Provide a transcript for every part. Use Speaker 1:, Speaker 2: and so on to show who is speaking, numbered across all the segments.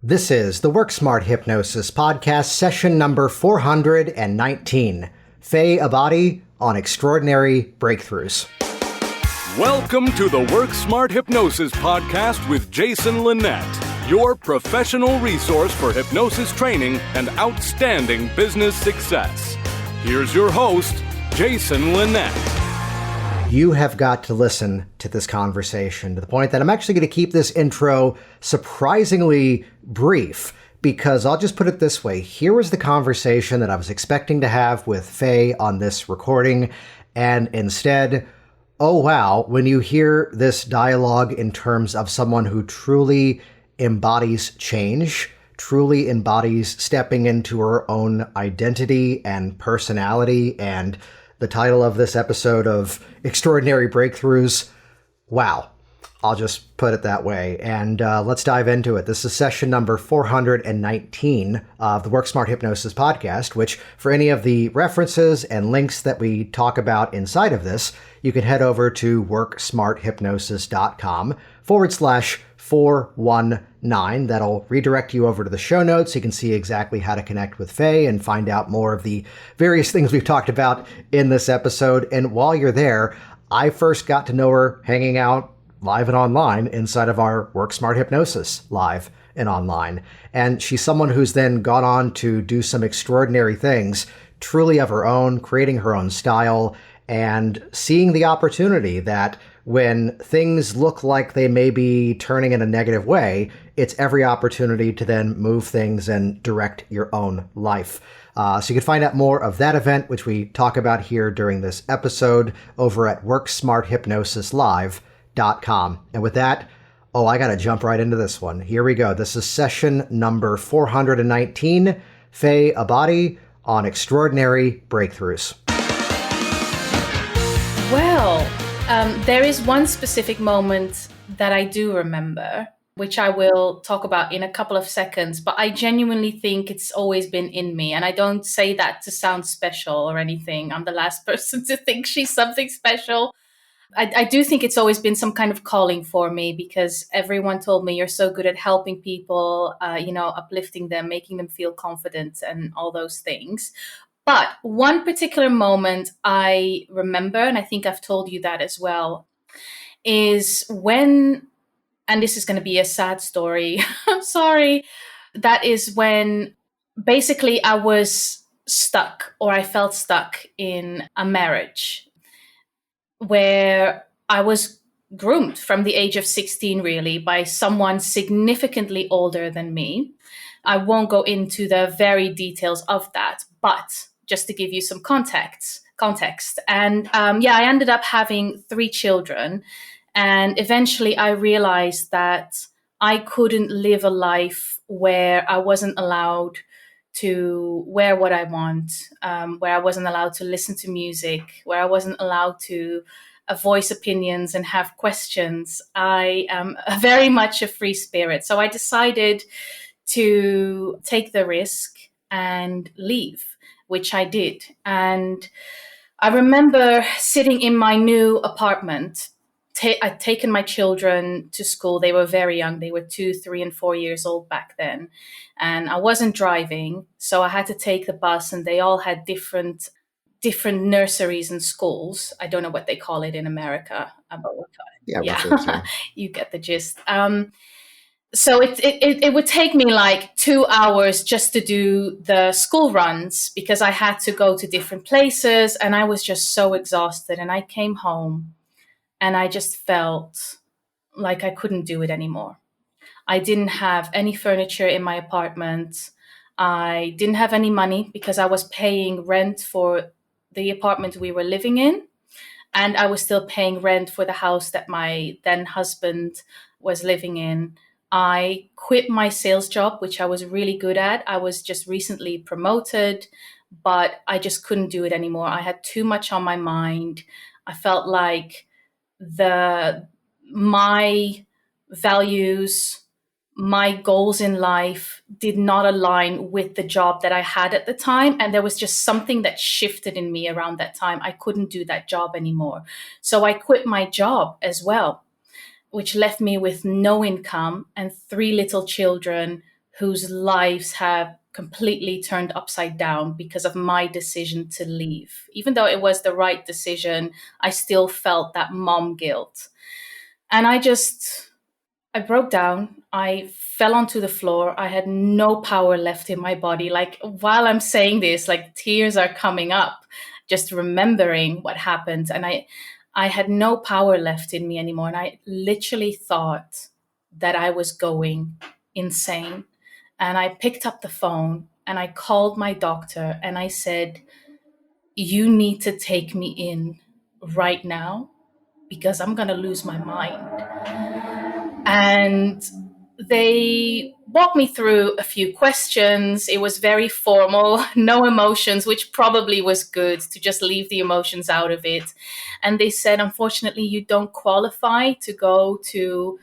Speaker 1: This is the Work Smart Hypnosis podcast, session number 419. Fai Abadi on extraordinary breakthroughs.
Speaker 2: Welcome to the Work Smart Hypnosis podcast with Jason Linett, your professional resource for hypnosis training and outstanding business success. Here's your host, Jason Linett.
Speaker 1: You have got to listen to this conversation to the point that I'm actually going to keep this intro surprisingly brief, because I'll just put it this way. Here was the conversation that I was expecting to have with Fai on this recording, and instead, oh wow, when you hear this dialogue in terms of someone who truly embodies change, truly embodies stepping into her own identity and personality, and the title of this episode of Extraordinary Breakthroughs, wow. I'll just put it that way. And let's dive into it. This is session number 419 of the Work Smart Hypnosis podcast, which for any of the references and links that we talk about inside of this, you can head over to worksmarthypnosis.com/419. That'll redirect you over to the show notes. You can see exactly how to connect with Fai and find out more of the various things we've talked about in this episode. And while you're there, I first got to know her hanging out live and online inside of our Work Smart Hypnosis live and online. And she's someone who's then gone on to do some extraordinary things, truly of her own, creating her own style, and seeing the opportunity that when things look like they may be turning in a negative way, it's every opportunity to then move things and direct your own life. So you can find out more of that event, which we talk about here during this episode, over at WorksmartHypnosisLive.com. And with that, I got to jump right into this one. Here we go. This is session number 419, Fai Abadi on extraordinary breakthroughs.
Speaker 3: Well, there is one specific moment that I do remember, which I will talk about in a couple of seconds, but I genuinely think it's always been in me. And I don't say that to sound special or anything. I'm the last person to think she's something special. I do think it's always been some kind of calling for me, because everyone told me, you're so good at helping people, uplifting them, making them feel confident and all those things. But one particular moment I remember, and I think I've told you that as well, is when, and this is going to be a sad story, I'm sorry, that is when basically I was stuck, or I felt stuck in a marriage where I was groomed from the age of 16, really, by someone significantly older than me. I won't go into the very details of that, but just to give you some context. And I ended up having 3 children. And eventually I realized that I couldn't live a life where I wasn't allowed to wear what I want, where I wasn't allowed to listen to music, where I wasn't allowed to voice opinions and have questions. I am very much a free spirit. So I decided to take the risk and leave, which I did. And I remember sitting in my new apartment. I'd taken my children to school. They were very young. They were 2, 3, and 4 years old back then. And I wasn't driving, so I had to take the bus, and they all had different nurseries and schools. I don't know what they call it in America. About what time.
Speaker 1: Yeah.
Speaker 3: You get the gist. So it would take me like 2 hours just to do the school runs, because I had to go to different places, and I was just so exhausted. And I came home and I just felt like I couldn't do it anymore. I didn't have any furniture in my apartment. I didn't have any money because I was paying rent for the apartment we were living in. And I was still paying rent for the house that my then husband was living in. I quit my sales job, which I was really good at. I was just recently promoted, but I just couldn't do it anymore. I had too much on my mind. I felt like my values, my goals in life did not align with the job that I had at the time. And there was just something that shifted in me around that time. I couldn't do that job anymore. So I quit my job as well, which left me with no income and 3 little children whose lives have completely turned upside down because of my decision to leave. Even though it was the right decision, I still felt that mom guilt. And I broke down. I fell onto the floor. I had no power left in my body. Like, while I'm saying this, like, tears are coming up, just remembering what happened. And I had no power left in me anymore. And I literally thought that I was going insane. And I picked up the phone and I called my doctor and I said, "You need to take me in right now because I'm going to lose my mind." And they walked me through a few questions. It was very formal, no emotions, which probably was good to just leave the emotions out of it. And they said, "Unfortunately, you don't qualify to go to,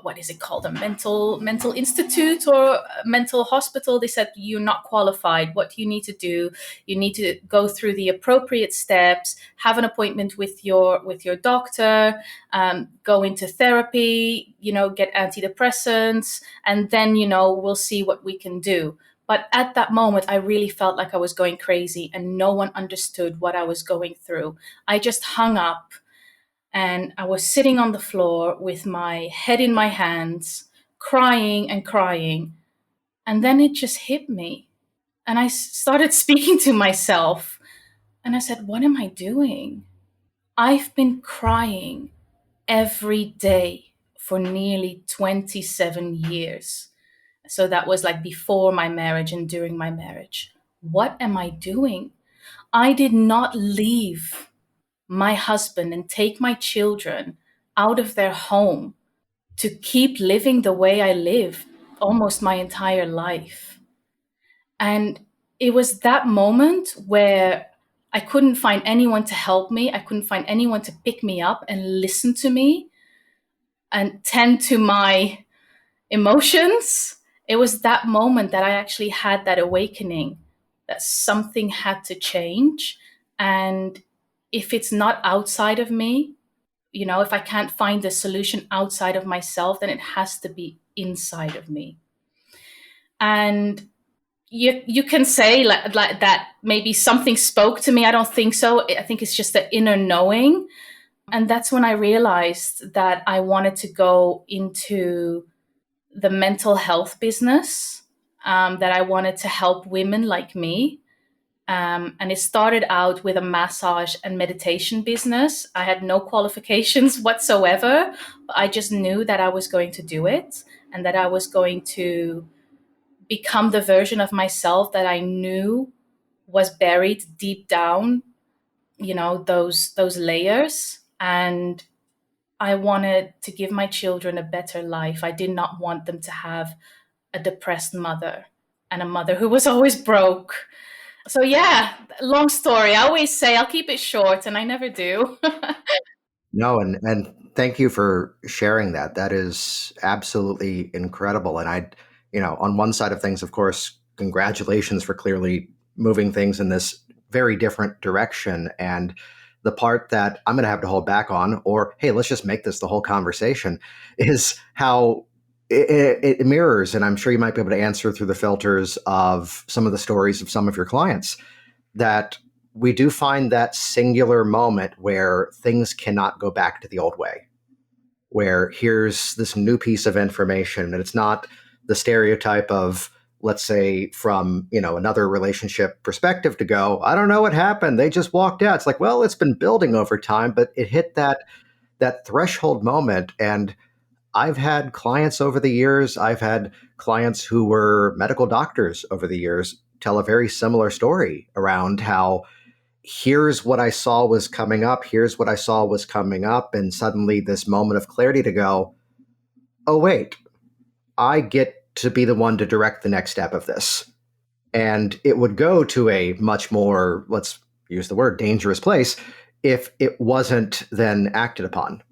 Speaker 3: what is it called, a mental institute or a mental hospital." They said, "You're not qualified. What you need to do, you need to go through the appropriate steps, have an appointment with your doctor, go into therapy, get antidepressants, and then, we'll see what we can do." But at that moment, I really felt like I was going crazy and no one understood what I was going through. I just hung up and I was sitting on the floor with my head in my hands, crying and crying. And then it just hit me. And I started speaking to myself. And I said, "What am I doing? I've been crying every day for nearly 27 years." So that was like before my marriage and during my marriage. What am I doing? I did not leave my husband and take my children out of their home to keep living the way I lived almost my entire life. And it was that moment where I couldn't find anyone to help me. I couldn't find anyone to pick me up and listen to me and tend to my emotions. It was that moment that I actually had that awakening that something had to change. And if it's not outside of me, if I can't find the solution outside of myself, then it has to be inside of me. And you can say like that maybe something spoke to me. I don't think so. I think it's just the inner knowing. And that's when I realized that I wanted to go into the mental health business, that I wanted to help women like me. And it started out with a massage and meditation business. I had no qualifications whatsoever, but I just knew that I was going to do it and that I was going to become the version of myself that I knew was buried deep down, those layers. And I wanted to give my children a better life. I did not want them to have a depressed mother and a mother who was always broke. So yeah, long story. I always say I'll keep it short, and I never do.
Speaker 1: No, and thank you for sharing that. That is absolutely incredible. And on one side of things, of course, congratulations for clearly moving things in this very different direction. And the part that I'm going to have to hold back on, or hey, let's just make this the whole conversation, is how it mirrors, and I'm sure you might be able to answer through the filters of some of the stories of some of your clients, that we do find that singular moment where things cannot go back to the old way, where here's this new piece of information, and it's not the stereotype of, let's say, from another relationship perspective to go, "I don't know what happened. They just walked out." It's like, well, it's been building over time, but it hit that threshold moment. And I've had clients over the years, I've had clients who were medical doctors over the years tell a very similar story around how here's what I saw was coming up, here's what I saw was coming up, and suddenly this moment of clarity to go, oh, wait, I get to be the one to direct the next step of this. And it would go to a much more, let's use the word, dangerous place if it wasn't then acted upon.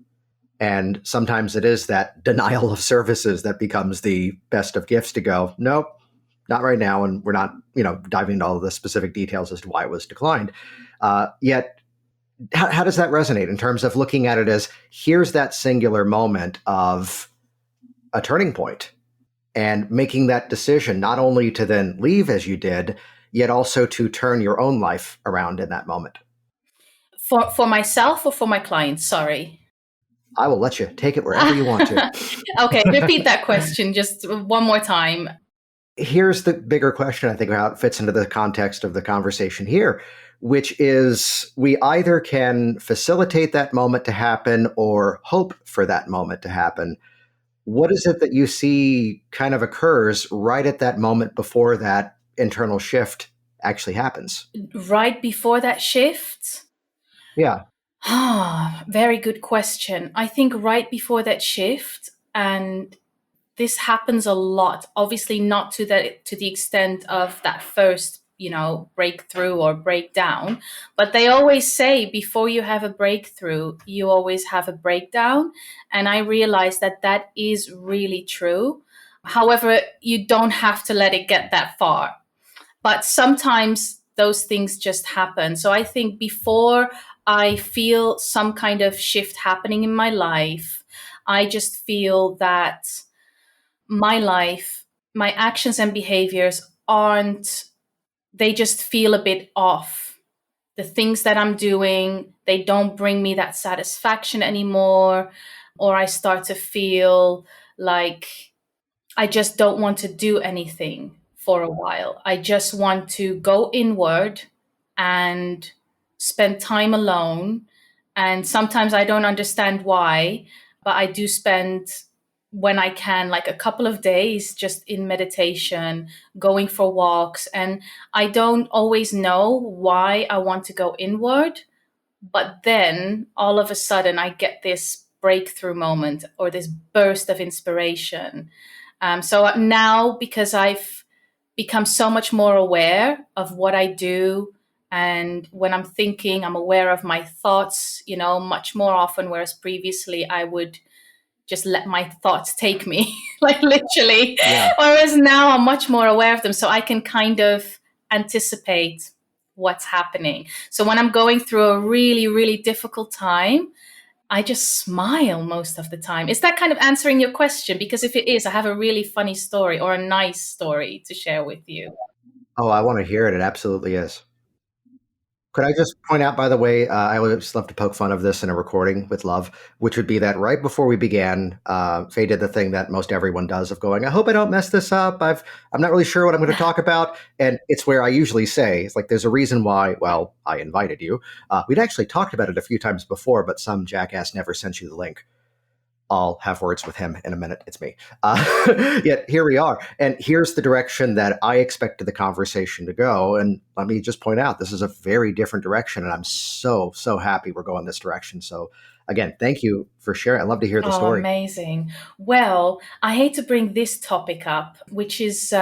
Speaker 1: And sometimes it is that denial of services that becomes the best of gifts to go, nope, not right now. And we're not, diving into all of the specific details as to why it was declined. Yet, how does that resonate in terms of looking at it as here's that singular moment of a turning point? and making that decision, not only to then leave as you did, yet also to turn your own life around in that moment.
Speaker 3: For myself or for my clients? Sorry.
Speaker 1: I will let you take it wherever you want to.
Speaker 3: Okay, repeat that question just one more time.
Speaker 1: Here's the bigger question, I think, how it fits into the context of the conversation here, which is we either can facilitate that moment to happen or hope for that moment to happen. What is it that you see kind of occurs right at that moment before that internal shift actually happens?
Speaker 3: Right before that shift?
Speaker 1: Yeah.
Speaker 3: Ah, very good question. I think right before that shift, and this happens a lot, obviously not to the extent of that first, breakthrough or breakdown, but they always say before you have a breakthrough, you always have a breakdown. And I realize that that is really true. However, you don't have to let it get that far. But sometimes those things just happen. So I think before I feel some kind of shift happening in my life, I just feel that my life, my actions and behaviors they just feel a bit off. The things that I'm doing, they don't bring me that satisfaction anymore. Or I start to feel like I just don't want to do anything for a while. I just want to go inward and spend time alone. And sometimes I don't understand why, but I do spend, when I can, like a couple of days just in meditation, going for walks. And I don't always know why I want to go inward, but then all of a sudden I get this breakthrough moment or this burst of inspiration. So now, because I've become so much more aware of what I do, and when I'm thinking, I'm aware of my thoughts, much more often, whereas previously I would just let my thoughts take me, like literally.
Speaker 1: Yeah.
Speaker 3: Whereas now I'm much more aware of them, so I can kind of anticipate what's happening. So when I'm going through a really, really difficult time, I just smile most of the time. Is that kind of answering your question? Because if it is, I have a really funny story or a nice story to share with you.
Speaker 1: Oh, I want to hear it. It absolutely is. Could I just point out, by the way, I always love to poke fun of this in a recording with love, which would be that right before we began, Faye did the thing that most everyone does of going, I hope I don't mess this up. I'm not really sure what I'm going to talk about. And it's where I usually say, it's like, there's a reason why, well, I invited you. We'd actually talked about it a few times before, but some jackass never sent you the link. I'll have words with him in a minute. It's me. Yet here we are. And here's the direction that I expected the conversation to go. And let me just point out, this is a very different direction. And I'm so, so happy we're going this direction. So again, thank you for sharing. I'd love to hear the
Speaker 3: Oh,
Speaker 1: story.
Speaker 3: amazing. Well, I hate to bring this topic up, which is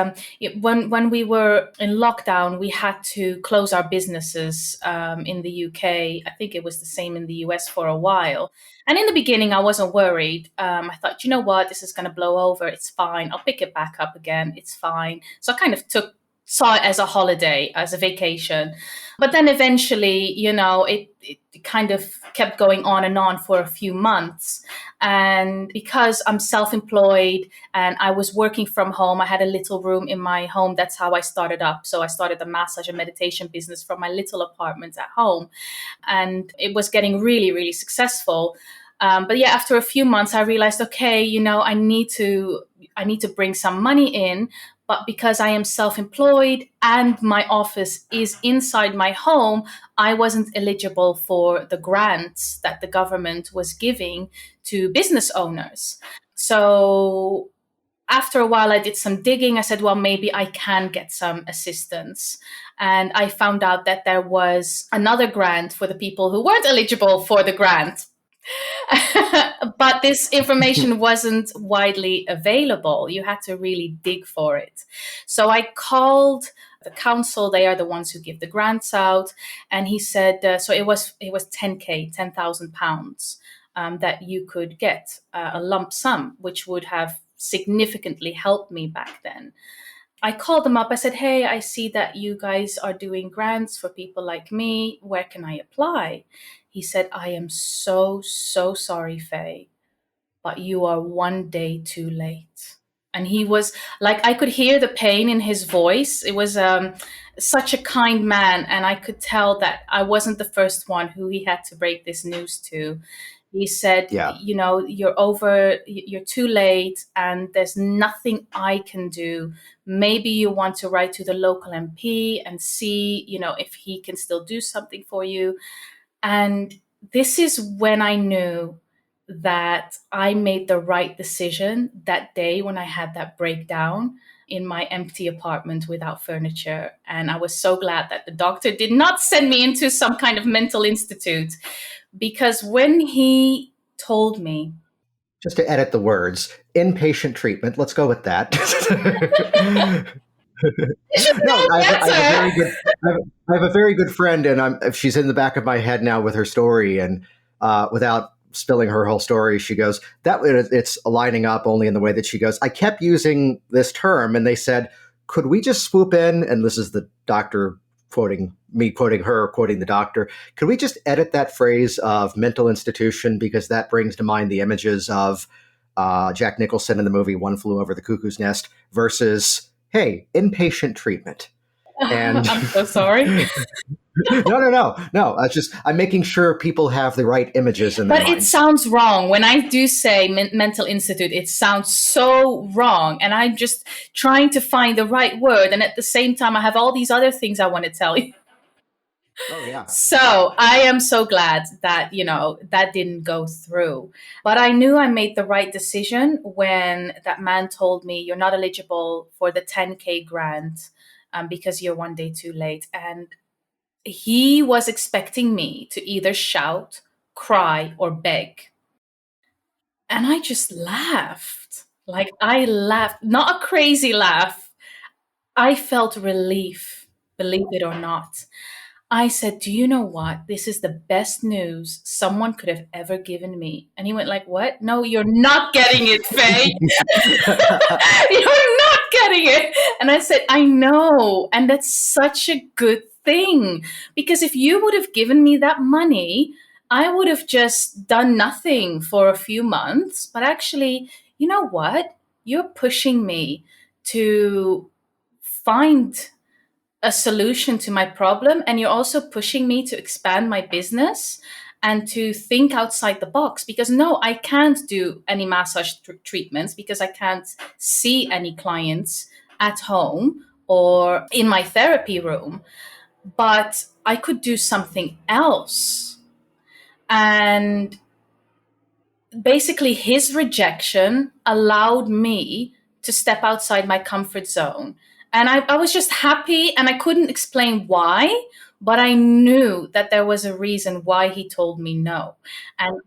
Speaker 3: when we were in lockdown, we had to close our businesses in the UK. I think it was the same in the US for a while. And in the beginning, I wasn't worried. I thought, you know what, this is going to blow over. It's fine. I'll pick it back up again. It's fine. So I kind of saw it as a holiday, as a vacation. But then eventually, it kind of kept going on and on for a few months. And because I'm self-employed and I was working from home, I had a little room in my home. That's how I started up. So I started a massage and meditation business from my little apartment at home. And it was getting really, really successful. But yeah, after a few months, I realized, okay, I need to bring some money in. But because I am self-employed and my office is inside my home, I wasn't eligible for the grants that the government was giving to business owners. So after a while, I did some digging. I said, well, maybe I can get some assistance. And I found out that there was another grant for the people who weren't eligible for the grant. But this information wasn't widely available. You had to really dig for it. So I called the council. They are the ones who give the grants out. And he said, so it was 10K, £10,000 that you could get a lump sum, which would have significantly helped me back then. I called them up. I said, hey, I see that you guys are doing grants for people like me. Where can I apply? He said, I am so, so sorry, Faye, but you are one day too late. And he was like, I could hear the pain in his voice. It was such a kind man. And I could tell that I wasn't the first one who he had to break this news to. He said,
Speaker 1: Yeah.
Speaker 3: you know, you're too late, and there's nothing I can do. Maybe you want to write to the local MP and see, you know, if he can still do something for you. And this is when I knew that I made the right decision that day when I had that breakdown in my empty apartment without furniture. And I was so glad that the doctor did not send me into some kind of mental institute, because when he told me,
Speaker 1: Just to edit the words, inpatient treatment. Let's go with that.
Speaker 3: you should
Speaker 1: No,
Speaker 3: know better.
Speaker 1: I have a very good friend, and she's in the back of my head now with her story. And without spilling her whole story, she goes, "That it's lining up only in the way that she goes. I kept using this term, and they said, could we just swoop in?" And this is the doctor quoting me, quoting her, quoting the doctor. Could we just edit that phrase of mental institution, because that brings to mind the images of Jack Nicholson in the movie One Flew Over the Cuckoo's Nest versus, hey, inpatient treatment. And
Speaker 3: I'm so sorry.
Speaker 1: no. I'm making sure people have the right images in their
Speaker 3: But it
Speaker 1: minds.
Speaker 3: sounds wrong. When I do say mental institute, it sounds so wrong. And I'm just trying to find the right word. And at the same time, I have all these other things I want to tell you.
Speaker 1: Oh yeah.
Speaker 3: So I am so glad that, you know, that didn't go through. But I knew I made the right decision when that man told me, you're not eligible for the 10K grant because you're one day too late. And he was expecting me to either shout, cry, or beg. And I just laughed. Like, I laughed, not a crazy laugh. I felt relief, believe it or not. I said, do you know what? This is the best news someone could have ever given me. And he went like, what? No, you're not getting it, Faye. You're not getting it. And I said, I know. And that's such a good thing. Because if you would have given me that money, I would have just done nothing for a few months. But actually, you know what? You're pushing me to find a solution to my problem, and you're also pushing me to expand my business and to think outside the box, because no, I can't do any massage treatments because I can't see any clients at home or in my therapy room, but I could do something else. And basically his rejection allowed me to step outside my comfort zone. And I was just happy, and I couldn't explain why, but I knew that there was a reason why he told me no. And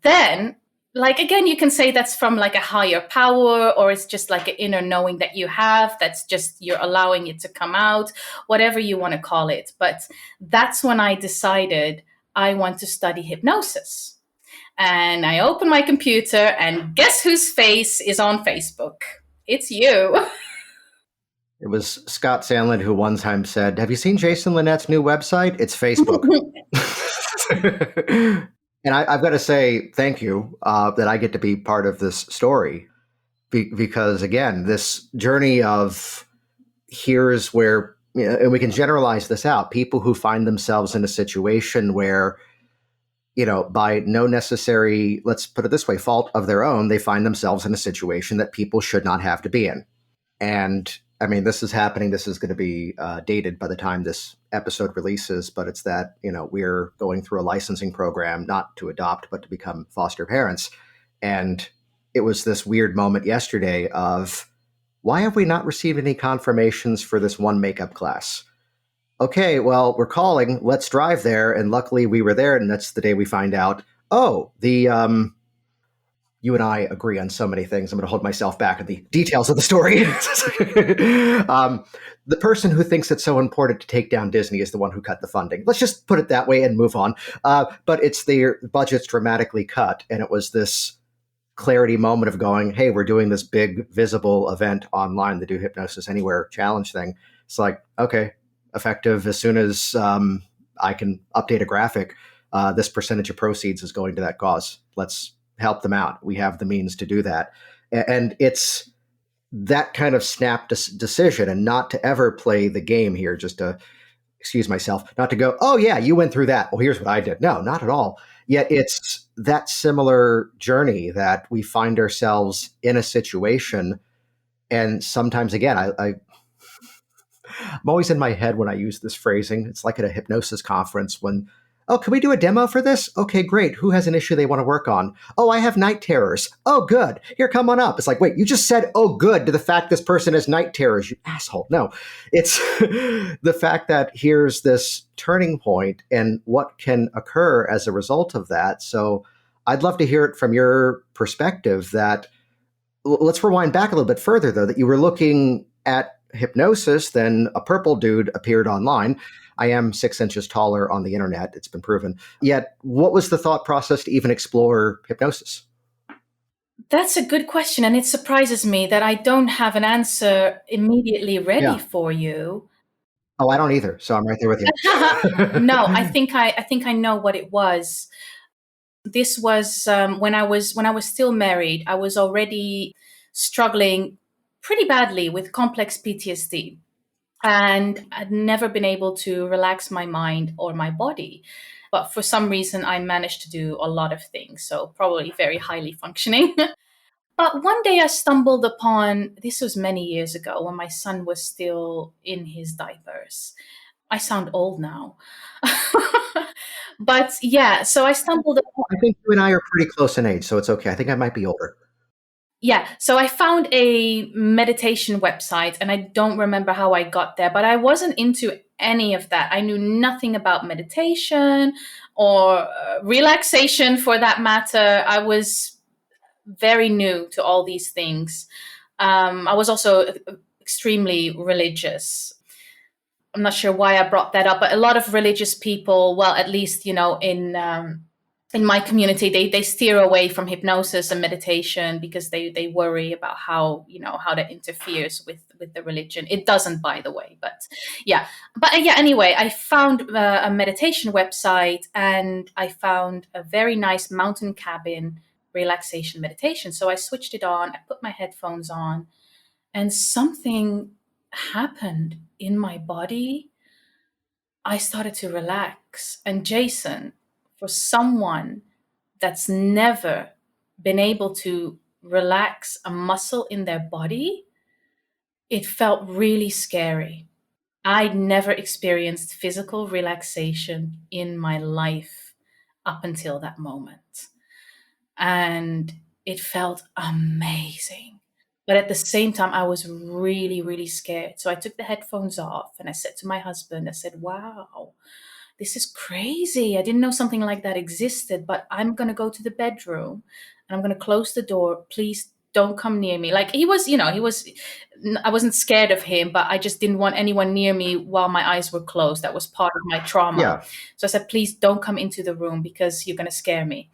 Speaker 3: then, like, again, you can say that's from like a higher power, or it's just like an inner knowing that you have, that's just you're allowing it to come out, whatever you want to call it. But that's when I decided I want to study hypnosis. And I open my computer, and guess whose face is on Facebook? It's you.
Speaker 1: It was Scott Sandlin who one time said, "Have you seen Jason Linnett's new website? It's Facebook." And I've got to say thank you that I get to be part of this story, because again, this journey of here's where, you know, and we can generalize this out, people who find themselves in a situation where, you know, by no necessary, let's put it this way, fault of their own, they find themselves in a situation that people should not have to be in. And I mean, this is happening. This is going to be dated by the time this episode releases, but it's that, you know, we're going through a licensing program, not to adopt, but to become foster parents. And it was this weird moment yesterday of, why have we not received any confirmations for this one makeup class? Okay, well, we're calling, let's drive there. And luckily we were there. And that's the day we find out, oh, you and I agree on so many things. I'm going to hold myself back at the details of the story. The person who thinks it's so important to take down Disney is the one who cut the funding. Let's just put it that way and move on. But it's their budget's dramatically cut. And it was this clarity moment of going, hey, we're doing this big visible event online, the Do Hypnosis Anywhere challenge thing. It's like, okay, effective as soon as I can update a graphic, this percentage of proceeds is going to that cause. Let's help them out. We have the means to do that. And it's that kind of snap decision and not to ever play the game here, just to excuse myself, not to go, oh, yeah, you went through that. Well, here's what I did. No, not at all. Yet it's that similar journey that we find ourselves in a situation. And sometimes, again, I'm always in my head when I use this phrasing. It's like at a hypnosis conference when, oh, can we do a demo for this? Okay, great. Who has an issue they want to work on? Oh, I have night terrors. Oh, good. Here, come on up. It's like, wait, you just said, oh, good, to the fact this person has night terrors, you asshole. No, it's the fact that here's this turning point and what can occur as a result of that. So I'd love to hear it from your perspective that, let's rewind back a little bit further, though, that you were looking at hypnosis, then a purple dude appeared online. I am 6 inches taller on the internet. It's been proven. Yet, what was the thought process to even explore hypnosis?
Speaker 3: That's a good question. And it surprises me that I don't have an answer immediately ready for you.
Speaker 1: Oh, I don't either. So I'm right there with you.
Speaker 3: No, I think I know what it was. This was when I was still married. I was already struggling pretty badly with complex PTSD. And I'd never been able to relax my mind or my body. But for some reason, I managed to do a lot of things. So probably very highly functioning. But one day I stumbled upon, this was many years ago when my son was still in his diapers. I sound old now. But yeah, so I stumbled upon.
Speaker 1: I think you and I are pretty close in age, so it's okay. I think I might be older.
Speaker 3: Yeah, so I found a meditation website and I don't remember how I got there, but I wasn't into any of that. I knew nothing about meditation or relaxation for that matter. I was very new to all these things. I was also extremely religious. I'm not sure why I brought that up, but a lot of religious people, well, at least, in my community, they steer away from hypnosis and meditation because they worry about how that interferes with the religion. It doesn't, by the way, but yeah. Anyway, I found a meditation website and I found a very nice mountain cabin relaxation meditation. So I switched it on, I put my headphones on, and something happened in my body. I started to relax. And Jason, for someone that's never been able to relax a muscle in their body, it felt really scary. I'd never experienced physical relaxation in my life up until that moment. And it felt amazing. But at the same time, I was really, really scared. So I took the headphones off and I said to my husband, I said, wow, this is crazy. I didn't know something like that existed, but I'm going to go to the bedroom and I'm going to close the door. Please don't come near me. Like I wasn't scared of him, but I just didn't want anyone near me while my eyes were closed. That was part of my trauma.
Speaker 1: Yeah.
Speaker 3: So I said, please don't come into the room because you're going to scare me.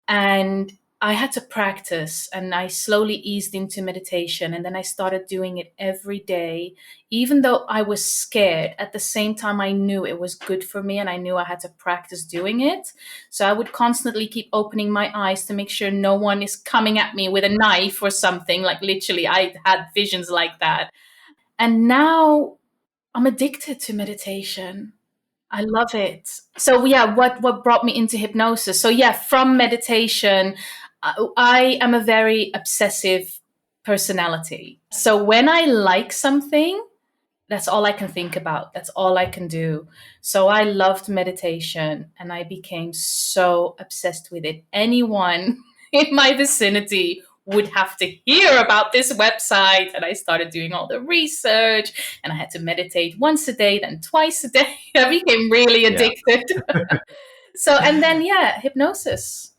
Speaker 3: And I had to practice and I slowly eased into meditation. And then I started doing it every day, even though I was scared. At the same time, I knew it was good for me and I knew I had to practice doing it. So I would constantly keep opening my eyes to make sure no one is coming at me with a knife or something. Like literally, I had visions like that. And now I'm addicted to meditation. I love it. So yeah, what brought me into hypnosis? So yeah, from meditation, I am a very obsessive personality. So when I like something, that's all I can think about. That's all I can do. So I loved meditation and I became so obsessed with it. Anyone in my vicinity would have to hear about this website. And I started doing all the research and I had to meditate once a day, then twice a day. I became really addicted. And then hypnosis.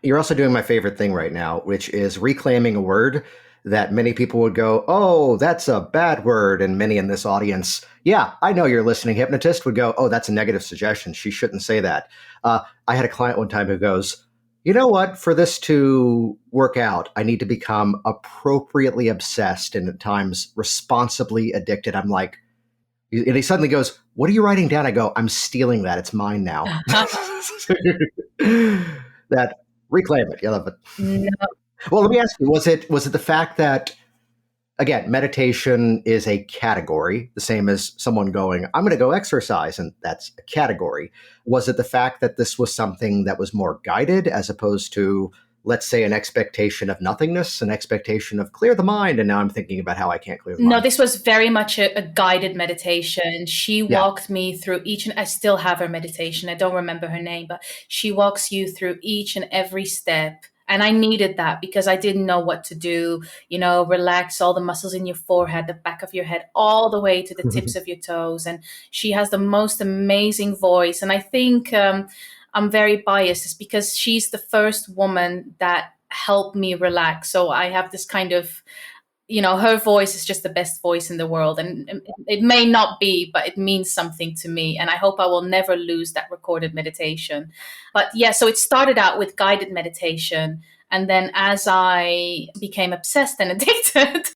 Speaker 1: You're also doing my favorite thing right now, which is reclaiming a word that many people would go, oh, that's a bad word. And many in this audience, yeah, I know you're listening, hypnotist, would go, oh, that's a negative suggestion. She shouldn't say that. I had a client one time who goes, you know what? For this to work out, I need to become appropriately obsessed and at times responsibly addicted. I'm like, and he suddenly goes, what are you writing down? I go, I'm stealing that. It's mine now. That reclaim it. You love it.
Speaker 3: No.
Speaker 1: Well, let me ask you, was it the fact that again, meditation is a category, the same as someone going, I'm going to go exercise, and that's a category. Was it the fact that this was something that was more guided as opposed to, let's say, an expectation of nothingness, an expectation of clear the mind, and now I'm thinking about how I can't clear the
Speaker 3: No,
Speaker 1: mind?
Speaker 3: this was very much a guided meditation. She
Speaker 1: Yeah.
Speaker 3: walked me through each, and I still have her meditation. I don't remember her name, but she walks you through each and every step. And I needed that because I didn't know what to do. Relax all the muscles in your forehead, the back of your head, all the way to the tips of your toes. And she has the most amazing voice. And I think I'm very biased. It's because she's the first woman that helped me relax. So I have this kind of, her voice is just the best voice in the world. And it may not be, but it means something to me. And I hope I will never lose that recorded meditation. But yeah, so it started out with guided meditation. And then as I became obsessed and addicted,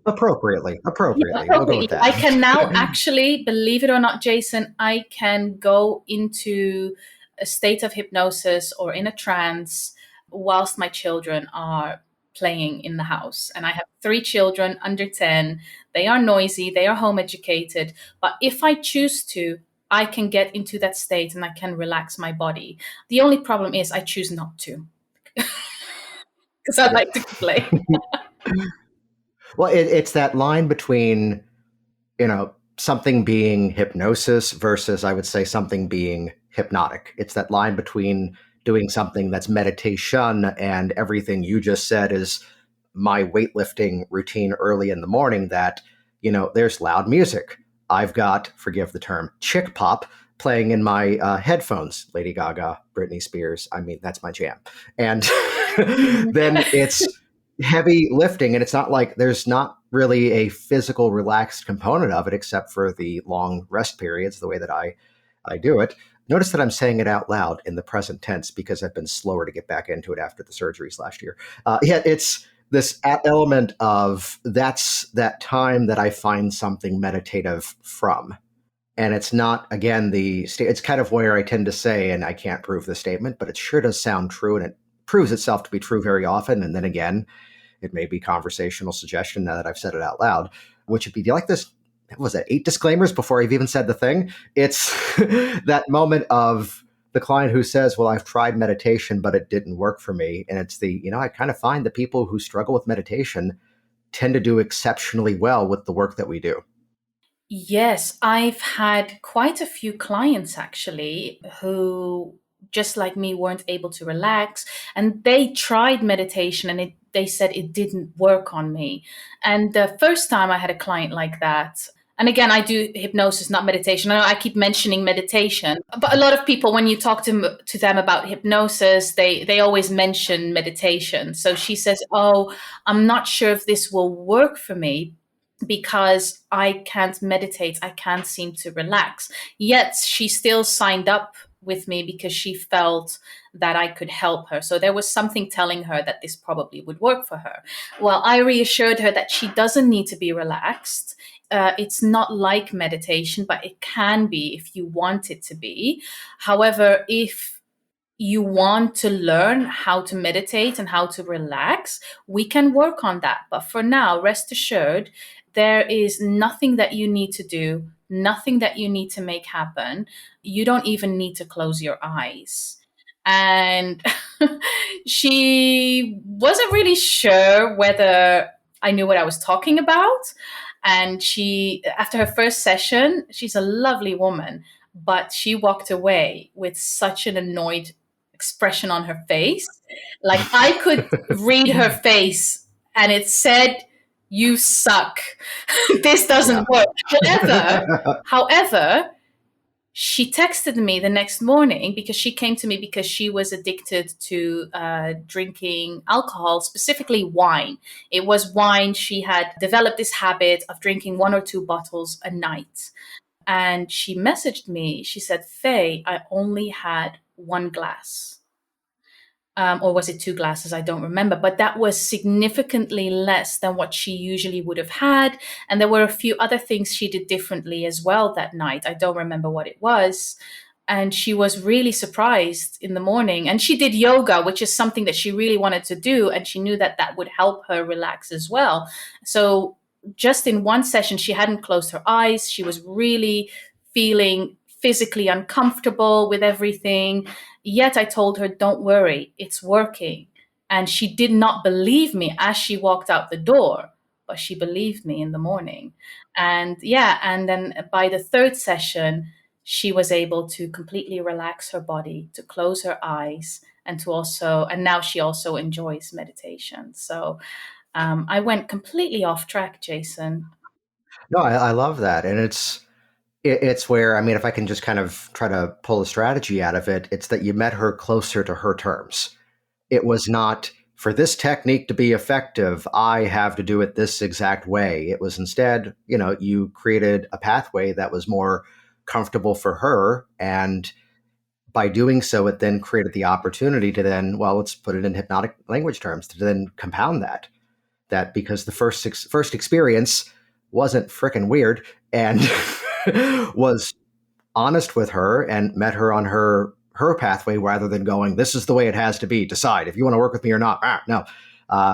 Speaker 1: Appropriately.
Speaker 3: yeah,
Speaker 1: We'll go with
Speaker 3: appropriately, I
Speaker 1: that.
Speaker 3: can now actually, believe it or not, Jason, I can go into a state of hypnosis or in a trance whilst my children are playing in the house. And I have 3 children under 10. They are noisy, they are home educated. But if I choose to, I can get into that state and I can relax my body. The only problem is I choose not to because I
Speaker 1: Yeah.
Speaker 3: like to play.
Speaker 1: Well, it's that line between, something being hypnosis versus, I would say, something being hypnotic. It's that line between doing something that's meditation and everything you just said is my weightlifting routine early in the morning that, there's loud music. I've got, forgive the term, chick pop playing in my headphones. Lady Gaga, Britney Spears. I mean, that's my jam. And then it's heavy lifting, and it's not like there's not really a physical relaxed component of it except for the long rest periods, the way that I do it. Notice that I'm saying it out loud in the present tense because I've been slower to get back into it after the surgeries last year. It's this element of that's that time that I find something meditative from. And it's not, again, it's kind of where I tend to say, and I can't prove the statement, but it sure does sound true, and it proves itself to be true very often. And then again, it may be conversational suggestion now that I've said it out loud, which would be, do you like this? Was it 8 disclaimers before I've even said the thing? It's that moment of the client who says, well, I've tried meditation, but it didn't work for me. And it's I kind of find the people who struggle with meditation tend to do exceptionally well with the work that we do.
Speaker 3: Yes, I've had quite a few clients actually who, just like me, weren't able to relax, and they tried meditation and they said it didn't work on me. And the first time I had a client like that, and again, I do hypnosis, not meditation. I know I keep mentioning meditation, but a lot of people, when you talk to them about hypnosis, they always mention meditation. So she says, "Oh, I'm not sure if this will work for me because I can't meditate. I can't seem to relax." Yet she still signed up with me because she felt that I could help her. So there was something telling her that this probably would work for her. Well, I reassured her that she doesn't need to be relaxed. It's not like meditation, but it can be if you want it to be. However, if you want to learn how to meditate and how to relax, we can work on that. But for now, rest assured, there is nothing that you need to do, nothing that you need to make happen. You don't even need to close your eyes. And she wasn't really sure whether I knew what I was talking about. And after her first session, she's a lovely woman, but she walked away with such an annoyed expression on her face. Like I could read her face and it said, "You suck. This doesn't work." However, she texted me the next morning because she came to me because she was addicted to drinking alcohol, specifically wine. It was wine. She had developed this habit of drinking 1 or 2 bottles a night. And she messaged me. She said, "Faye, I only had 1 glass." Or was it 2 glasses? I don't remember. But that was significantly less than what she usually would have had. And there were a few other things she did differently as well that night. I don't remember what it was. And she was really surprised in the morning. And she did yoga, which is something that she really wanted to do. And she knew that that would help her relax as well. So just in one session, she hadn't closed her eyes. She was really feeling physically uncomfortable with everything. Yet I told her, don't worry, it's working. And she did not believe me as she walked out the door, but she believed me in the morning. And yeah, and then by the third session, she was able to completely relax her body, to close her eyes, and now she also enjoys meditation. So I went completely off track, Jason.
Speaker 1: No, I love that. And it's where, I mean, if I can just kind of try to pull a strategy out of it, it's that you met her closer to her terms. It was not, for this technique to be effective, I have to do it this exact way. It was instead, you created a pathway that was more comfortable for her. And by doing so, it then created the opportunity to then, well, let's put it in hypnotic language terms, to then compound that because the first experience wasn't frickin' weird and was honest with her and met her on her pathway rather than going, this is the way it has to be. Decide if you want to work with me or not. No,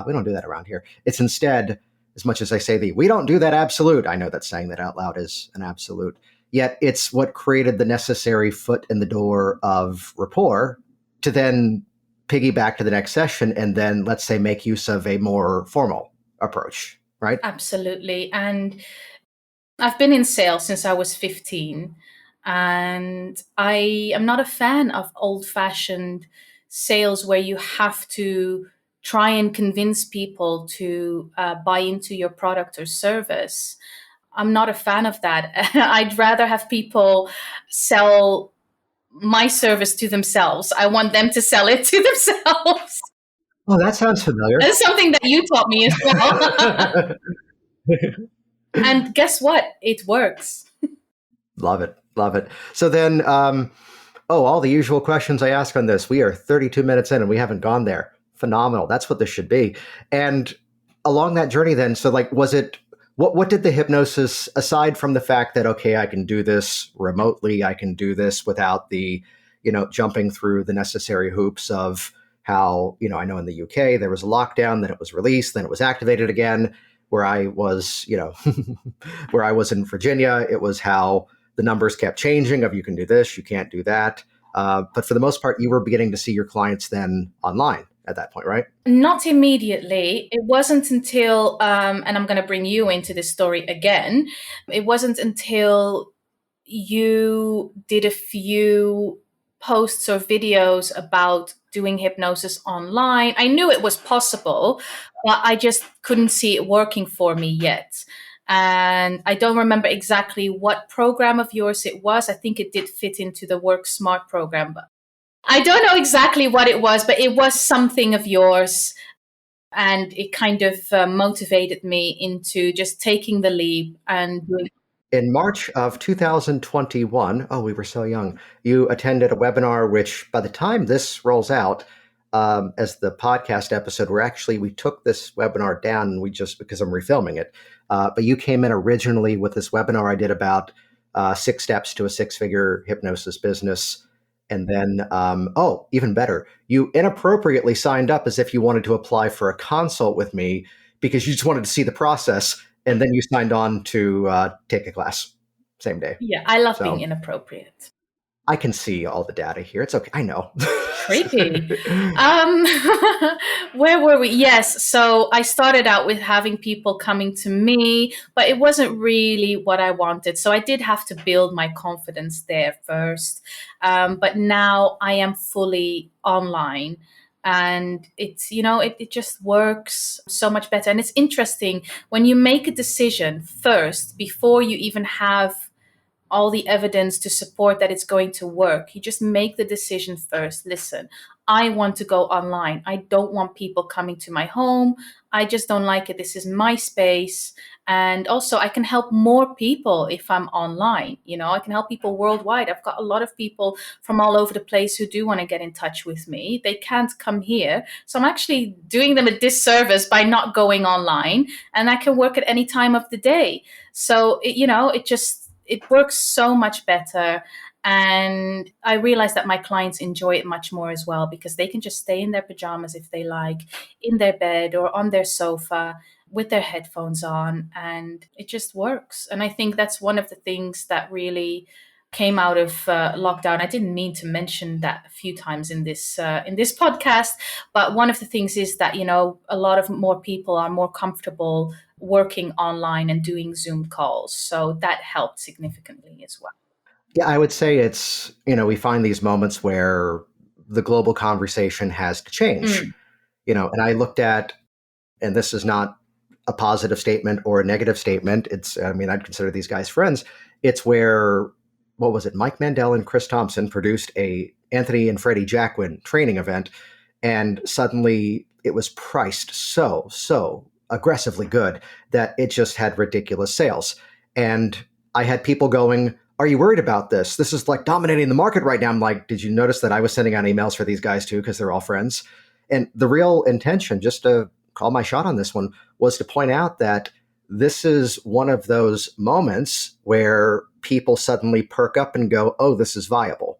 Speaker 1: we don't do that around here. It's instead, as much as I say we don't do that absolute. I know that saying that out loud is an absolute. Yet it's what created the necessary foot in the door of rapport to then piggyback to the next session and then, let's say, make use of a more formal approach, right?
Speaker 3: Absolutely. And I've been in sales since I was 15, and I am not a fan of old-fashioned sales where you have to try and convince people to buy into your product or service. I'm not a fan of that. I'd rather have people sell my service to themselves. I want them to sell it to themselves.
Speaker 1: Oh, that sounds familiar.
Speaker 3: That's something that you taught me as well. And guess what? It works.
Speaker 1: Love it. Love it. So then, all the usual questions I ask on this. We are 32 minutes in and we haven't gone there. Phenomenal. That's what this should be. And along that journey then, so like, was it, what did the hypnosis, aside from the fact that, okay, I can do this remotely, I can do this without the, jumping through the necessary hoops of how, I know in the UK, there was a lockdown, then it was released, then it was activated again. Where I was, where I was in Virginia, it was how the numbers kept changing of you can do this, you can't do that. But for the most part, you were beginning to see your clients then online at that point, right?
Speaker 3: Not immediately. It wasn't until, and I'm going to bring you into this story again. It wasn't until you did a few posts or videos about doing hypnosis online. I knew it was possible, but I just couldn't see it working for me yet. And I don't remember exactly what program of yours it was. I think it did fit into the Work Smart program, but I don't know exactly what it was, but it was something of yours. And it kind of motivated me into just taking the leap and doing.
Speaker 1: In March of 2021, we were so young, you attended a webinar, which by the time this rolls out, as the podcast episode, we took this webinar down and we just, because I'm refilming it. But you came in originally with this webinar I did about 6 steps to a 6-figure hypnosis business. And then, even better, you inappropriately signed up as if you wanted to apply for a consult with me because you just wanted to see the process. And then you signed on to take a class same day.
Speaker 3: Yeah, I love being inappropriate.
Speaker 1: I can see all the data here. It's okay. I know.
Speaker 3: Creepy. Where were we? Yes. So I started out with having people coming to me, but it wasn't really what I wanted. So I did have to build my confidence there first. But now I am fully online. And it's, it just works so much better. And it's interesting when you make a decision first, before you even have all the evidence to support that it's going to work. You just make the decision first. Listen, I want to go online. I don't want people coming to my home. I just don't like it. This is my space. And also I can help more people if I'm online. I can help people worldwide. I've got a lot of people from all over the place who do want to get in touch with me. They can't come here. So I'm actually doing them a disservice by not going online, and I can work at any time of the day. So, it works so much better. And I realized that my clients enjoy it much more as well, because they can just stay in their pajamas if they like, in their bed or on their sofa with their headphones on, and it just works. And I think that's one of the things that really came out of lockdown. I didn't mean to mention that a few times in this podcast, but one of the things is that, you know, a lot of more people are more comfortable working online and doing Zoom calls, so that helped significantly as well.
Speaker 1: Yeah, I would say it's, we find these moments where the global conversation has to change, and I looked at, and this is not a positive statement or a negative statement. I'd consider these guys friends. It's where, what was it? Mike Mandel and Chris Thompson produced a Anthony and Freddie Jacquin training event, and suddenly it was priced so aggressively good that it just had ridiculous sales. And I had people going, "Are you worried about this? This is like dominating the market right now." I'm like, did you notice that I was sending out emails for these guys too, because they're all friends? And the real intention, just to call my shot on this one, was to point out that this is one of those moments where people suddenly perk up and go, "Oh, this is viable."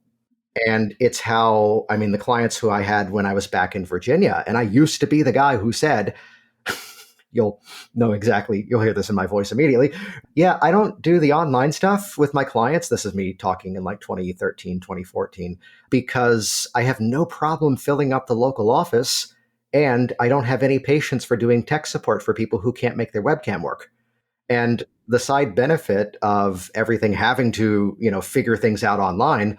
Speaker 1: And it's how, the clients who I had when I was back in Virginia, and I used to be the guy who said, you'll hear this in my voice immediately. "Yeah, I don't do the online stuff with my clients." This is me talking in like 2013, 2014, because I have no problem filling up the local office, and I don't have any patience for doing tech support for people who can't make their webcam work. And the side benefit of everything having to, figure things out online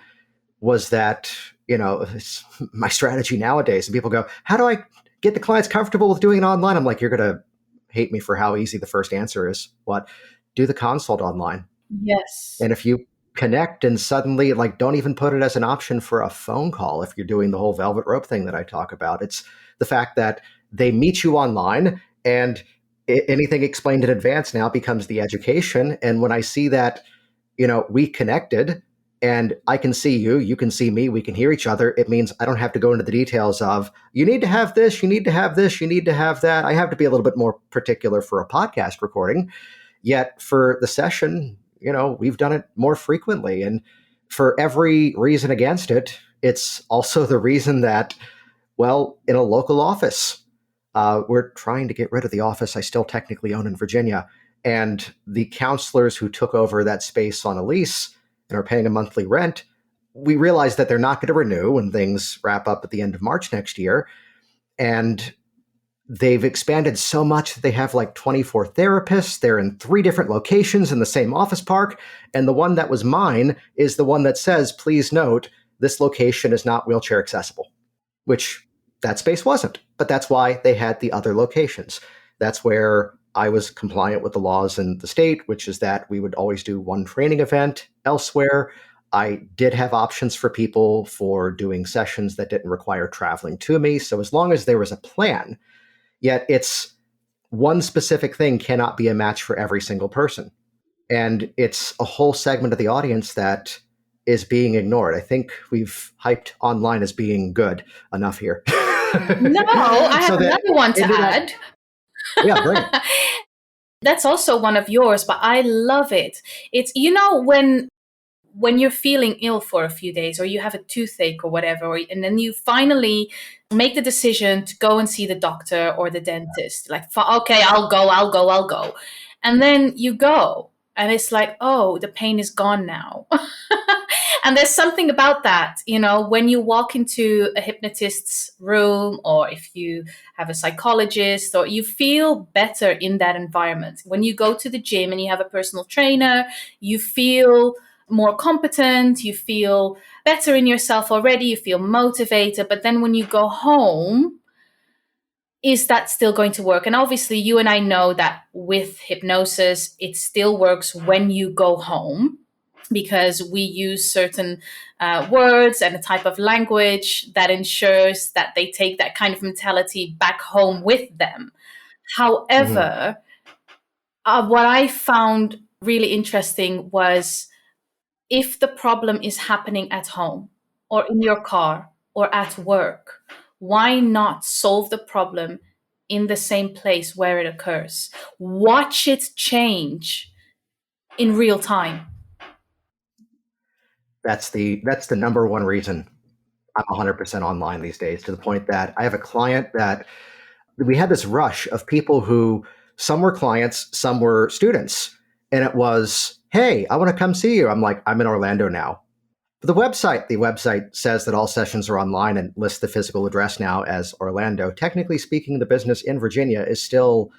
Speaker 1: was that, it's my strategy nowadays. And people go, "How do I get the clients comfortable with doing it online?" I'm like, you're going to hate me for how easy the first answer is. What? Do the consult online.
Speaker 3: Yes.
Speaker 1: And if you connect and suddenly, like, don't even put it as an option for a phone call if you're doing the whole velvet rope thing that I talk about. It's the fact that they meet you online, and anything explained in advance now becomes the education. And when I see that, we connected and I can see you, you can see me, we can hear each other, it means I don't have to go into the details of, you need to have this, you need to have this, you need to have that. I have to be a little bit more particular for a podcast recording. Yet for the session, we've done it more frequently. And for every reason against it, it's also the reason that, well, in a local office, we're trying to get rid of the office I still technically own in Virginia. And the counselors who took over that space on a lease and are paying a monthly rent, we realize that they're not going to renew when things wrap up at the end of March next year. And they've expanded so much that they have like 24 therapists. They're in 3 different locations in the same office park. And the one that was mine is the one that says, "Please note, this location is not wheelchair accessible," which that space wasn't. But that's why they had the other locations. That's where I was compliant with the laws in the state, which is that we would always do one training event elsewhere. I did have options for people for doing sessions that didn't require traveling to me. So as long as there was a plan, yet it's one specific thing cannot be a match for every single person. And it's a whole segment of the audience that is being ignored. I think we've hyped online as being good enough here.
Speaker 3: No, I have another one to add.
Speaker 1: Yeah, bring it.
Speaker 3: That's also one of yours, but I love it. It's, when you're feeling ill for a few days, or you have a toothache or whatever, and then you finally make the decision to go and see the doctor or the dentist, like, okay, I'll go. And then you go, and it's like, oh, the pain is gone now. And there's something about that, when you walk into a hypnotist's room, or if you have a psychologist, or you feel better in that environment. When you go to the gym and you have a personal trainer, you feel more competent, you feel better in yourself already, you feel motivated. But then when you go home, is that still going to work? And obviously you and I know that with hypnosis, it still works when you go home, because we use certain words and a type of language that ensures that they take that kind of mentality back home with them. However, what I found really interesting was, if the problem is happening at home or in your car or at work, why not solve the problem in the same place where it occurs? Watch it change in real time.
Speaker 1: That's the number one reason I'm 100% online these days, to the point that I have a client that we had this rush of people who, some were clients, some were students. And it was, hey, I want to come see you. I'm like, I'm in Orlando now. The website says that all sessions are online and lists the physical address now as Orlando. Technically speaking, the business in Virginia is still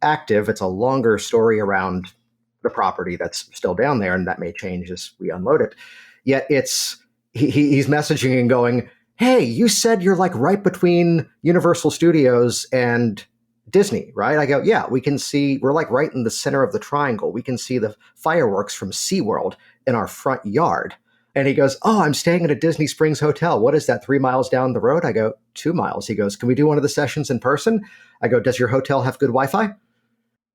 Speaker 1: active. It's a longer story around the property that's still down there, and that may change as we unload it. Yet he's messaging and going, hey, you said you're like right between Universal Studios and Disney, right? I go, yeah, we can see, we're like right in the center of the triangle. We can see the fireworks from SeaWorld in our front yard. And he goes, oh, I'm staying at a Disney Springs hotel. What is that, 3 miles down the road? I go, 2 miles. He goes, can we do one of the sessions in person? I go, does your hotel have good Wi-Fi?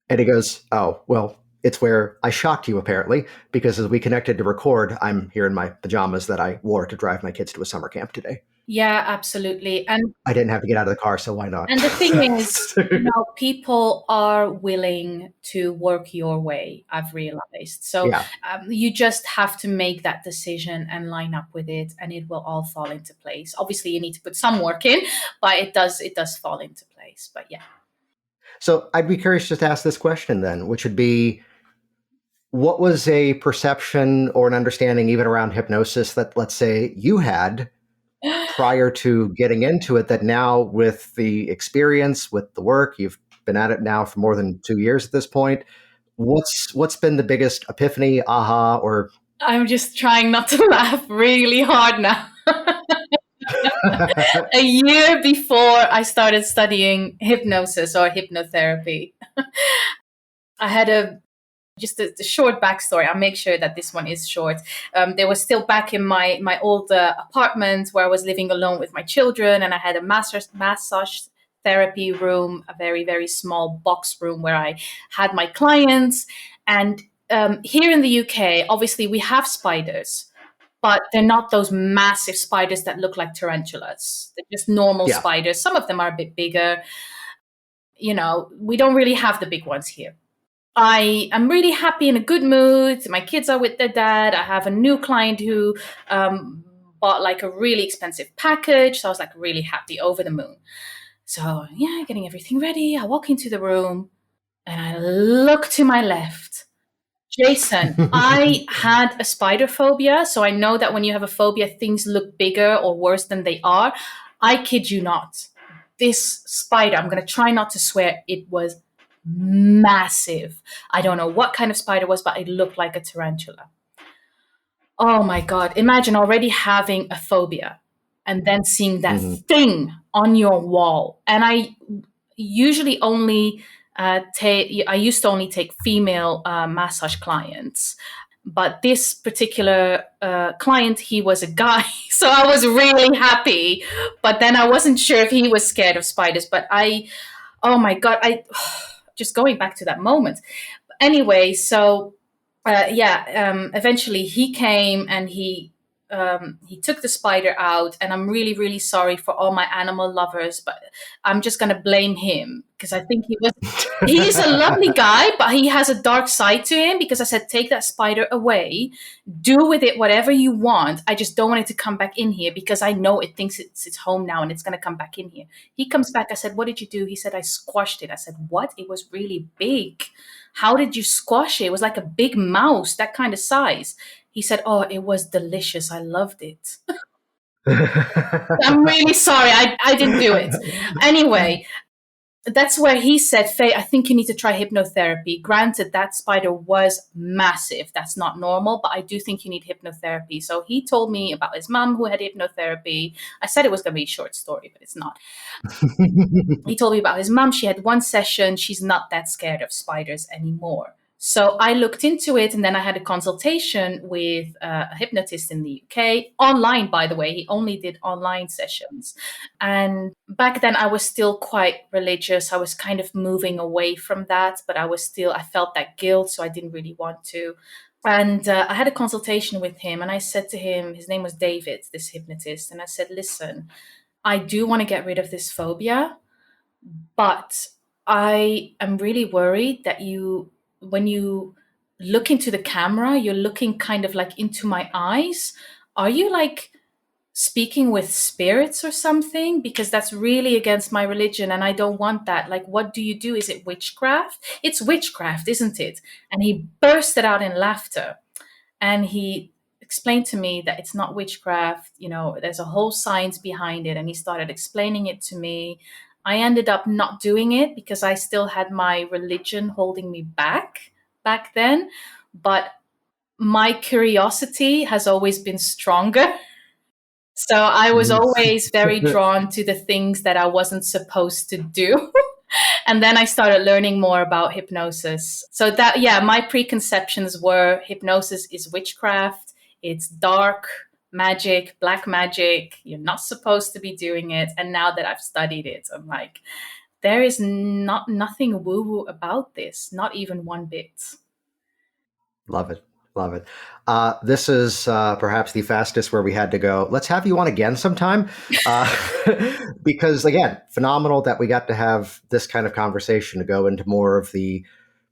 Speaker 1: And he goes, oh, well, it's where I shocked you, apparently, because as we connected to record, I'm here in my pajamas that I wore to drive my kids to a summer camp today.
Speaker 3: Yeah, absolutely. And
Speaker 1: I didn't have to get out of the car, so why not?
Speaker 3: And the thing is, people are willing to work your way, I've realized. So
Speaker 1: Yeah.
Speaker 3: You just have to make that decision and line up with it, and it will all fall into place. Obviously, you need to put some work in, but it does fall into place. But yeah.
Speaker 1: So I'd be curious just to ask this question then, which would be, what was a perception or an understanding even around hypnosis that, let's say, you had prior to getting into it, that now with the experience, with the work, you've been at it now for more than 2 years at this point, what's been the biggest epiphany, aha, or...
Speaker 3: I'm just trying not to laugh really hard now. A year before I started studying hypnosis or hypnotherapy, I had just a short backstory. I'll make sure that this one is short. They were still back in my old apartment where I was living alone with my children, and I had a massage therapy room, a very, very small box room where I had my clients. And here in the UK, obviously we have spiders, but they're not those massive spiders that look like tarantulas. They're just normal spiders. Some of them are a bit bigger. We don't really have the big ones here. I am really happy, in a good mood. My kids are with their dad. I have a new client who bought like a really expensive package. So I was like really happy, over the moon. So yeah, getting everything ready. I walk into the room and I look to my left. Jason, I had a spider phobia. So I know that when you have a phobia, things look bigger or worse than they are. I kid you not. This spider, I'm going to try not to swear, it was massive. I don't know what kind of spider it was, but it looked like a tarantula. Oh my God. Imagine already having a phobia and then seeing that thing on your wall. And I usually only I used to only take female massage clients. But this particular client, he was a guy. So I was really happy. But then I wasn't sure if he was scared of spiders. But oh my God, just going back to that moment. Anyway, so eventually he came and he took the spider out, and I'm really, really sorry for all my animal lovers, but I'm just going to blame him because I think he's a lovely guy, but he has a dark side to him, because I said, take that spider away, do with it whatever you want. I just don't want it to come back in here because I know it thinks it's its home now and it's going to come back in here. He comes back. I said, what did you do? He said, I squashed it. I said, what? It was really big. How did you squash it? It was like a big mouse, that kind of size. He said, oh, it was delicious. I loved it. I'm really sorry. I didn't do it. Anyway, that's where he said, Faye, I think you need to try hypnotherapy. Granted, that spider was massive. That's not normal, but I do think you need hypnotherapy. So he told me about his mom who had hypnotherapy. I said it was going to be a short story, but it's not. He told me about his mom. She had one session. She's not that scared of spiders anymore. So I looked into it, and then I had a consultation with a hypnotist in the UK, online, by the way. He only did online sessions. And back then I was still quite religious. I was kind of moving away from that, but I felt that guilt, so I didn't really want to. And I had a consultation with him, and I said to him, his name was David, this hypnotist, and I said, listen, I do want to get rid of this phobia, but I am really worried that when you look into the camera, you're looking kind of like into my eyes. are you like speaking with spirits or something? Because that's really against my religion and I don't want that. Like, what do you do? Is it witchcraft? It's witchcraft, isn't it? And he bursted out in laughter. And he explained to me that it's not witchcraft, there's a whole science behind it. And he started explaining it to me. I ended up not doing it because I still had my religion holding me back then. But my curiosity has always been stronger. So I was always very drawn to the things that I wasn't supposed to do. And then I started learning more about hypnosis. So that, my preconceptions were hypnosis is witchcraft. It's dark magic, black magic. You're not supposed to be doing it. And now that I've studied it, I'm like, there is nothing woo-woo about this, not even one bit.
Speaker 1: Love it. Love it. This is perhaps the fastest where we had to go. Let's have you on again sometime. Because again, phenomenal that we got to have this kind of conversation to go into more of the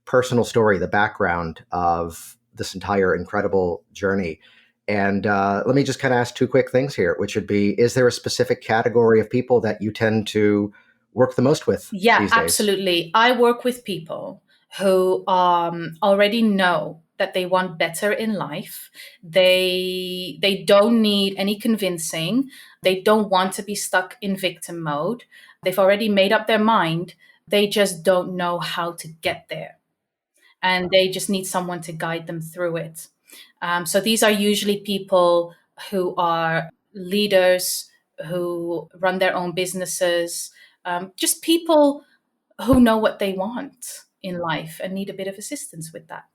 Speaker 1: personal story, the background of this entire incredible journey. And let me just kind of ask two quick things here, which would be, is there a specific category of people that you tend to work the most with these days?
Speaker 3: Absolutely. I work with people who already know that they want better in life. They don't need any convincing. They don't want to be stuck in victim mode. They've already made up their mind. They just don't know how to get there. And they just need someone to guide them through it. So these are usually people who are leaders, who run their own businesses, just people who know what they want in life and need a bit of assistance with that.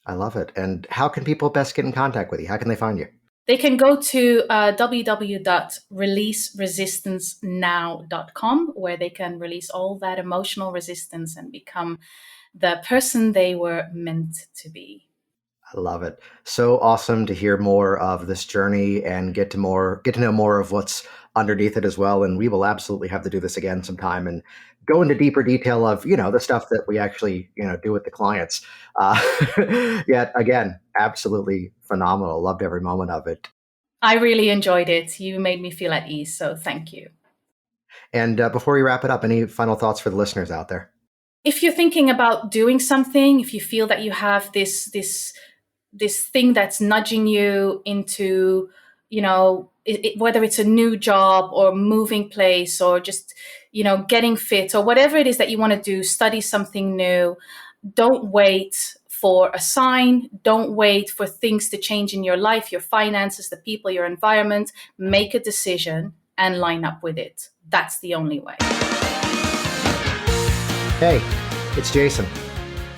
Speaker 1: I love it. And how can people best get in contact with you? How can they find you?
Speaker 3: They can go to www.releaseresistancenow.com, where they can release all that emotional resistance and become the person they were meant to be.
Speaker 1: I love it. So awesome to hear more of this journey and get to know more of what's underneath it as well. And we will absolutely have to do this again sometime and go into deeper detail of, the stuff that we actually, do with the clients. Yet again, absolutely phenomenal. Loved every moment of it.
Speaker 3: I really enjoyed it. You made me feel at ease. So thank you.
Speaker 1: And before we wrap it up, any final thoughts for the listeners out there?
Speaker 3: If you're thinking about doing something, if you feel that you have this thing that's nudging you into, whether it's a new job or moving place or just, getting fit or whatever it is that you want to do, study something new, don't wait for a sign. Don't wait for things to change in your life, your finances, the people, your environment. Make a decision and line up with it. That's the only way.
Speaker 1: Hey, it's Jason.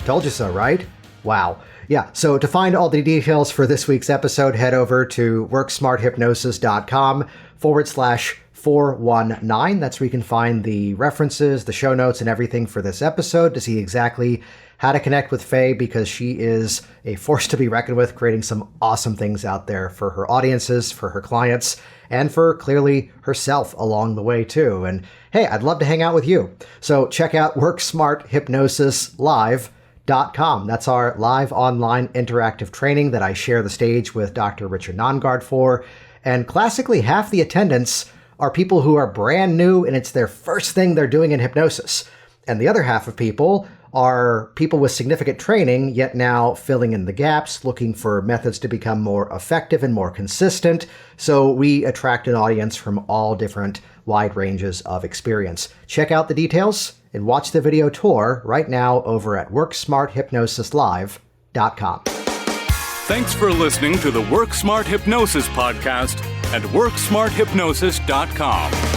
Speaker 1: Told you so, right? Wow. Yeah, so to find all the details for this week's episode, head over to worksmarthypnosis.com/419. That's where you can find the references, the show notes, and everything for this episode to see exactly how to connect with Fai, because she is a force to be reckoned with, creating some awesome things out there for her audiences, for her clients, and for clearly herself along the way too. And hey, I'd love to hang out with you. So check out WorkSmartHypnosisLive.com. That's our live online interactive training that I share the stage with Dr. Richard Nongard for. And classically, half the attendants are people who are brand new and it's their first thing they're doing in hypnosis. And the other half of people are people with significant training, yet now filling in the gaps, looking for methods to become more effective and more consistent. So we attract an audience from all different wide ranges of experience. Check out the details and watch the video tour right now over at WorkSmartHypnosisLive.com.
Speaker 2: Thanks for listening to the Work Smart Hypnosis podcast at WorkSmartHypnosis.com.